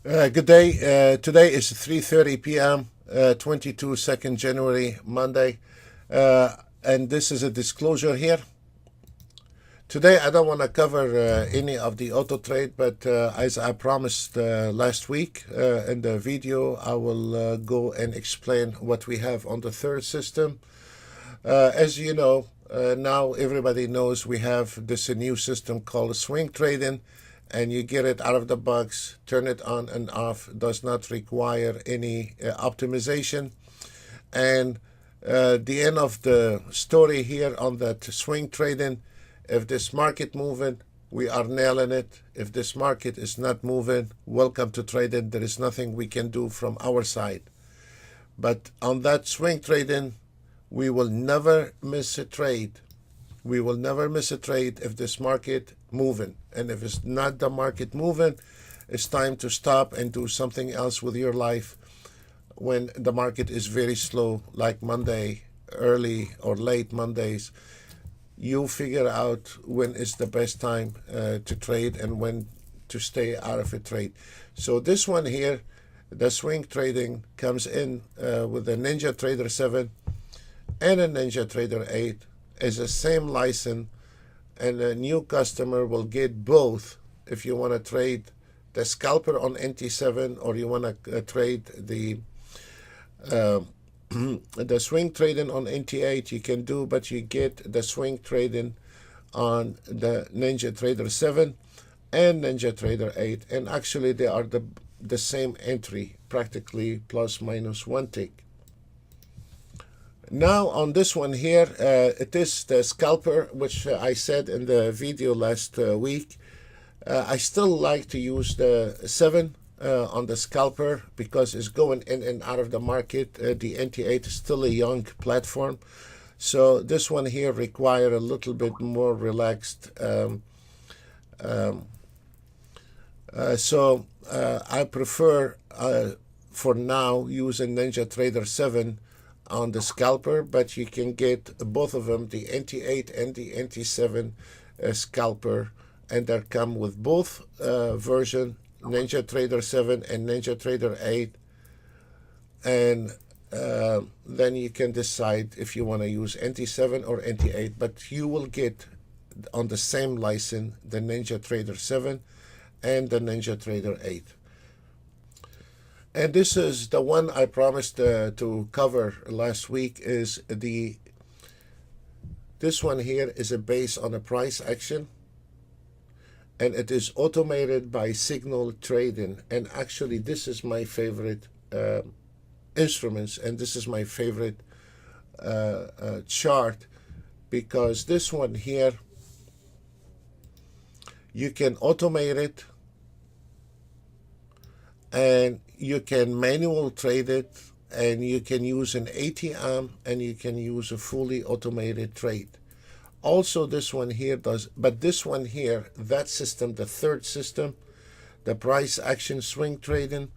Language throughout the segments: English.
Good day. Today is 3:30 p.m. 22nd January, Monday, and this is a disclosure here. Today, I don't want to cover any of the auto trade, but as I promised last week in the video, I will go and explain what we have on the third system. As you know, now everybody knows we have this new system called swing trading, and you get it out of the box, turn it on and off, does not require any optimization. And the end of the story here on that swing trading, if this market moving, we are nailing it. If this market is not moving, welcome to trading. There is nothing we can do from our side. But on that swing trading, we will never miss a trade. We will never miss a trade if this market moving. And if it's not the market moving, it's time to stop and do something else with your life when the market is very slow, like Monday, early or late Mondays. You figure out when is the best time to trade and when to stay out of a trade. So this one here, the swing trading, comes in with a Ninja Trader 7 and a Ninja Trader 8 as the same license, and a new customer will get both. If you want to trade the scalper on NT7 or you want to trade the the swing trading on NT8, you can do, but you get the swing trading on the Ninja Trader 7 and Ninja Trader 8, and actually they are the same entry, practically plus minus one tick. Now on this one here, it is the scalper, which I said in the video last week. I still like to use the 7 on the scalper because it's going in and out of the market. The NT8 is still a young platform. So this one here require a little bit more relaxed. So I prefer for now using Ninja Trader 7 on the scalper, but you can get both of them, the NT8 and the NT7 scalper, and they come with both version, Ninja Trader 7 and Ninja Trader 8, and then you can decide if you want to use NT7 or NT8, but you will get on the same license the Ninja Trader 7 and the Ninja Trader 8. And this is the one I promised to cover last week. Is this one here is based on a price action, and it is automated by signal trading. And actually this is my favorite instruments, and this is my favorite chart, because this one here you can automate it and you can manual trade it, and you can use an ATM, and you can use a fully automated trade. Also this one here does, but this one here, that system, the third system, the price action swing trading,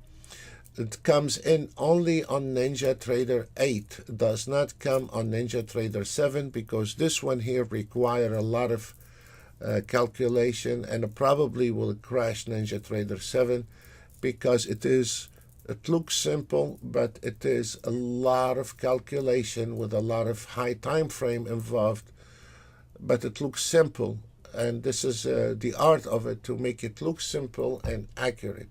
it comes in only on Ninja Trader 8. It does not come on Ninja Trader 7 because this one here require a lot of calculation, and it probably will crash Ninja Trader 7 because it looks simple, but it is a lot of calculation with a lot of high time frame involved, but it looks simple, and this is the art of it, to make it look simple and accurate.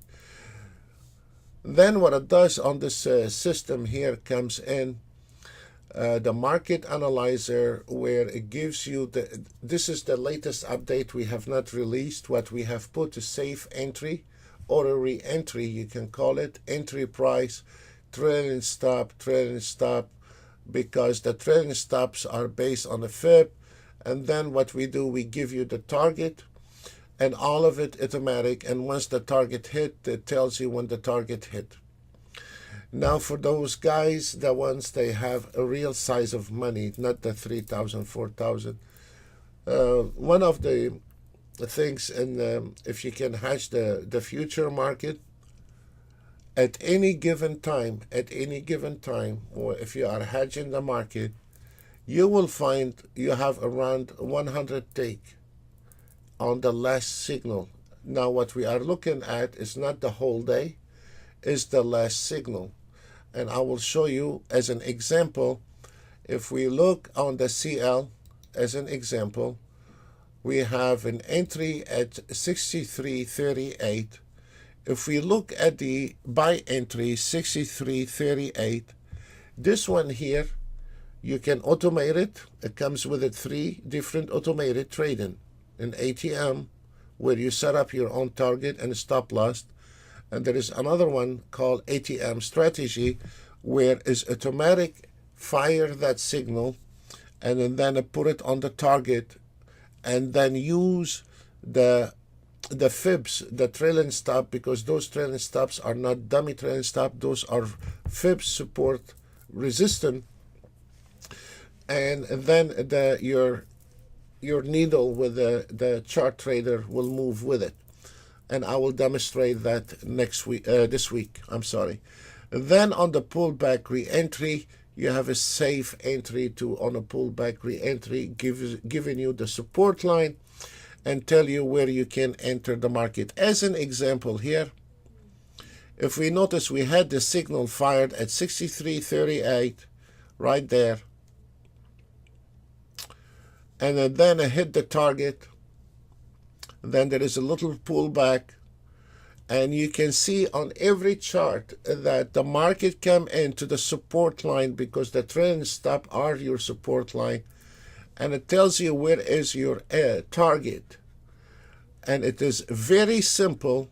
Then what it does on this system here comes in the market analyzer, where it gives you this is the latest update we have not released. What we have put is safe entry or a re-entry, you can call it, entry price, trailing stop, because the trailing stops are based on a fib. And then what we do, we give you the target, and all of it automatic, and once the target hit, it tells you when the target hit. Now for those guys, the ones they have a real size of money, not the 3,000, 4,000, one of the things, and if you can hatch the future market at any given time, or if you are hedging the market, you will find you have around 100 take on the last signal. Now what we are looking at is not the whole day, is the last signal. And I will show you as an example. If we look on the CL as an example, we have an entry at 63.38. If we look at the buy entry 63.38, this one here, you can automate it. It comes with 3 different automated trading. An ATM, where you set up your own target and stop loss. And there is another one called ATM strategy, where it's automatic fire that signal and then put it on the target, and then use the fibs, the trailing stop, because those trailing stops are not dummy trailing stop. Those are fibs support resistant, and then your needle with the chart trader will move with it. And I will demonstrate that next week, this week, I'm sorry. Then on the pullback re-entry, you have a safe entry on a pullback re-entry, giving you the support line and tell you where you can enter the market. As an example here, if we notice we had the signal fired at 63.38 right there, and then it hit the target. Then there is a little pullback, and you can see on every chart that the market come into the support line, because the trailing stop are your support line, and it tells you where is your target. And it is very simple.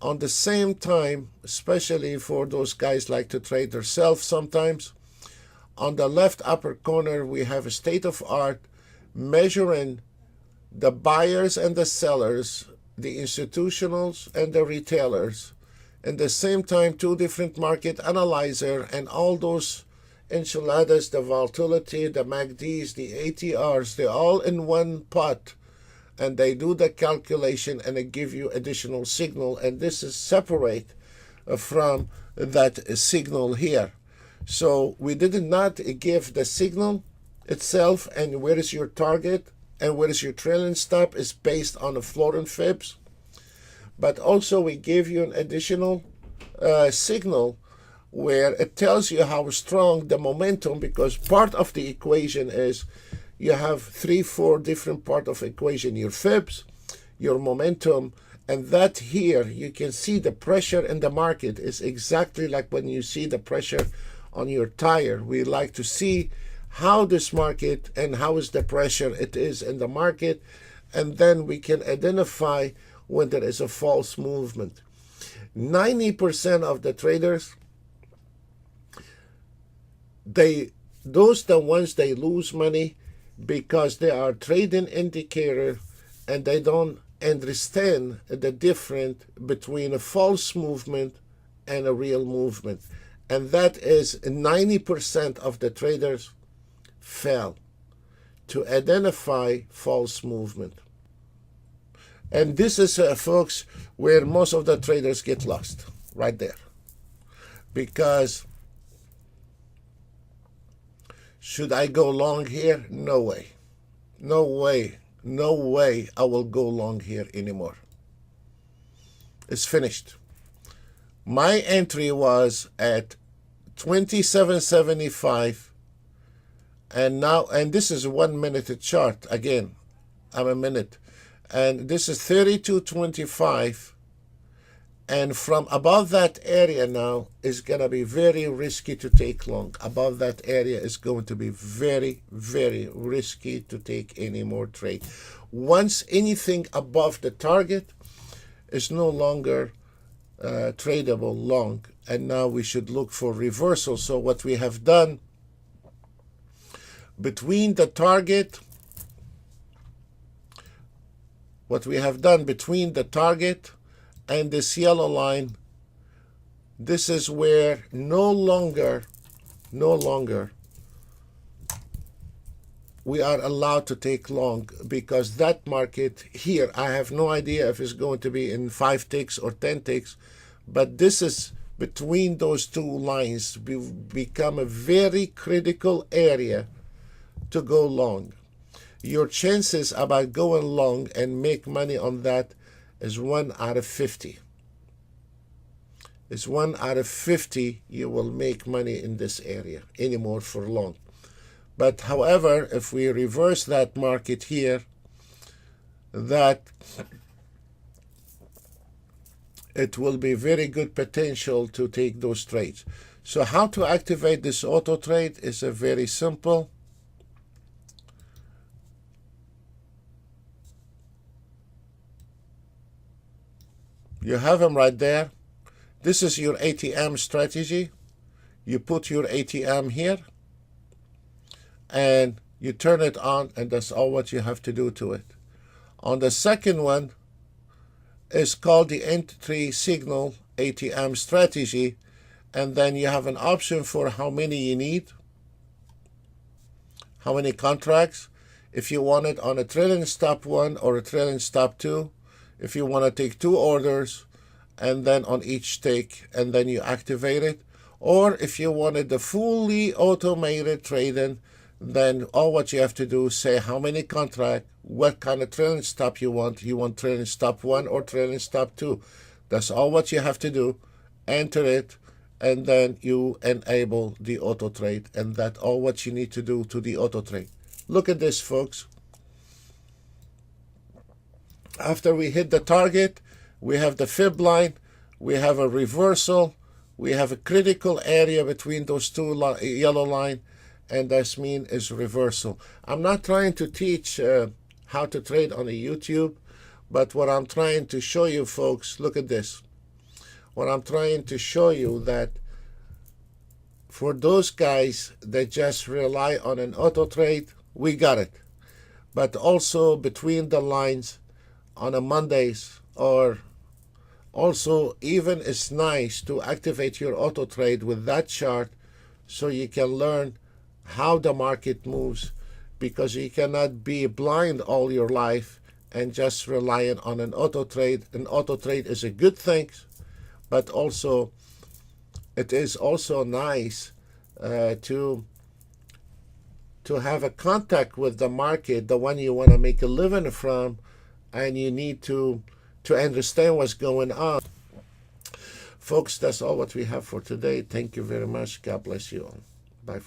On the same time, especially for those guys like to trade themselves sometimes, on the left upper corner we have a state of art measuring the buyers and the sellers, the institutionals and the retailers. At the same time, 2 different market analyzer, and all those enchiladas, the volatility, the MACDs, the ATRs, they're all in one pot, and they do the calculation and they give you additional signal, and this is separate from that signal here. So we did not give the signal itself and where is your target and where is your trailing stop is based on the floating fibs, but also we gave you an additional signal where it tells you how strong the momentum, because part of the equation is you have 3-4 different part of equation, your fibs, your momentum, and that here you can see the pressure in the market is exactly like when you see the pressure on your tire. We like to see how this market and how is the pressure it is in the market, and then we can identify when there is a false movement. 90% of the traders, those the ones they lose money because they are trading indicator and they don't understand the difference between a false movement and a real movement, and that is 90% of the traders fail to identify false movement. And this is, folks, where most of the traders get lost, right there. Because should I go long here? No way. No way. No way I will go long here anymore. It's finished. My entry was at 27.75, and now, and this is 1 minute chart. Again, I'm a minute, and this is 32.25, and from above that area now is gonna be very risky to take long. Above that area is going to be very, very risky to take any more trade. Once anything above the target is no longer tradable long, and now we should look for reversal. So what we have done between the target, and this yellow line, this is where no longer we are allowed to take long, because that market here, I have no idea if it's going to be in 5 ticks or 10 ticks, but this is between those 2 lines become a very critical area to go long. Your chances about going long and make money on that is 1 out of 50. is 1 out of 50 you will make money in this area anymore for long. But however, if we reverse that market here, that it will be very good potential to take those trades. So how to activate this auto trade is a very simple. You have them right there. This is your ATM strategy. You put your ATM here and you turn it on, and that's all what you have to do to it. On the second one is called the entry signal ATM strategy, and then you have an option for how many you need, how many contracts, if you want it on a trailing stop 1 or a trailing stop 2, if you want to take 2 orders and then on each take, and then you activate it, or if you wanted the fully automated trading, then all what you have to do is say how many contract, what kind of trailing stop you want. You want trailing stop 1 or trailing stop 2. That's all what you have to do. Enter it, and then you enable the auto trade, and that's all what you need to do to the auto trade. Look at this, folks. After we hit the target, we have the fib line, we have a reversal, we have a critical area between those two yellow line, and that means is reversal. I'm not trying to teach how to trade on a YouTube, but what I'm trying to show you, folks, look at this. What I'm trying to show you that for those guys that just rely on an auto trade, we got it. But also between the lines on a Mondays, or also even it's nice to activate your auto trade with that chart so you can learn how the market moves, because you cannot be blind all your life and just relying on an auto trade. An auto trade is a good thing, but also it is also nice to have a contact with the market, the one you want to make a living from, and you need to understand what's going on. Folks, that's all what we have for today. Thank you very much. God bless you all. Bye.